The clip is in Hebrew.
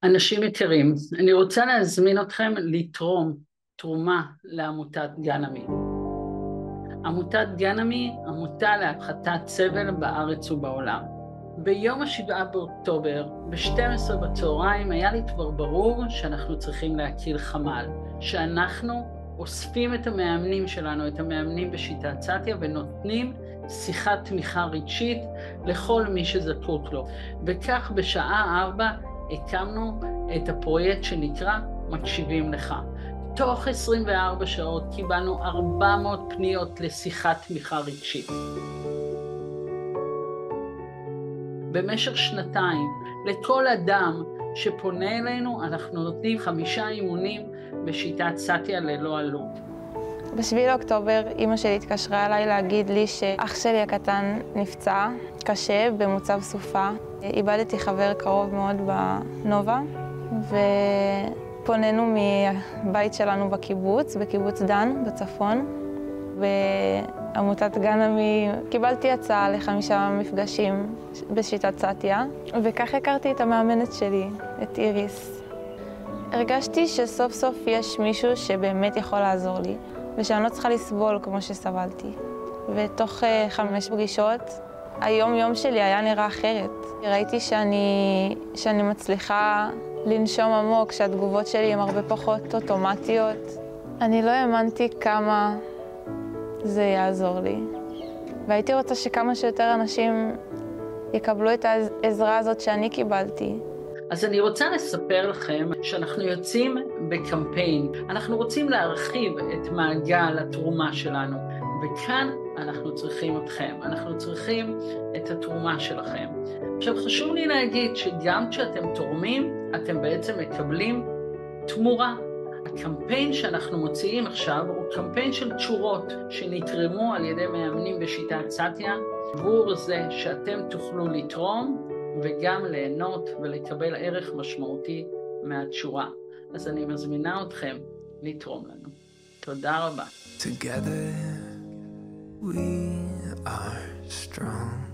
אנשים יקרים, אני רוצה להזמין אתכם לתרום תרומה לעמותת גן עמי. עמותת גן עמי, עמותה להפחתת סבל בארץ ובעולם. ביום ה7 באוקטובר, ב-12 בצהריים, היה לי כבר ברור שאנחנו צריכים להקים חמ"ל, שאנחנו אוספים את המאמנים שלנו, את המאמנים בשיטת סאטיה, ונותנים שיחת תמיכה רגשית לכל מי שזקוק לו. וכך בשעה 4 הקמנו את הפרויקט שנקרא מקשיבים לך. תוך 24 שעות קיבלנו 400 פניות לשיחת תמיכה רגשית. במשך שנתיים, לכל אדם שפונה אלינו, אנחנו נותנים 5 אימונים בשיטת סאטיה ללא עלות. ב7 לאוקטובר אמא שלי התקשרה אליי להגיד לי שאח שלי הקטן נפצע קשה במוצב סופה. איבדתי חבר קרוב מאוד בנובה, ופוננו מבית שלנו בקיבוץ דן בצפון. בעמותת גן עמי קיבלתי הצעה ל5 מפגשים בשיטת סאטיה, וכך הכרתי את המאמנת שלי, את איריס. הרגשתי שסוף סוף יש מישהו שבאמת יכול לעזור לי, ושאני לא צריכה לסבול כמו שסבלתי. ותוך 5 פגישות, היום שלי היה נראה אחרת. ראיתי שאני מצליחה לנשום עמוק, שהתגובות שלי הן הרבה פחות אוטומטיות. אני לא האמנתי כמה זה יעזור לי. והייתי רוצה שכמה שיותר אנשים יקבלו את העזרה הזאת שאני קיבלתי. אז אני רוצה לספר לכם שאנחנו יוצאים בקמפיין. אנחנו רוצים להרחיב את מעגל התרומה שלנו, וכאן אנחנו צריכים אתכם. אנחנו צריכים את התרומה שלכם. עכשיו חשוב לי להגיד שגם כשאתם תורמים, אתם בעצם מקבלים תמורה. הקמפיין שאנחנו מוציאים עכשיו הוא קמפיין של תשורות שנתרמו על ידי מאמנים בשיטת סאטיה, עבור זה שאתם תוכלו לתרום וגם ליהנות ולקבל ערך משמעותי מהתשורה. אז אני מזמינה אתכם לתרום לנו. תודה רבה. Together we are strong.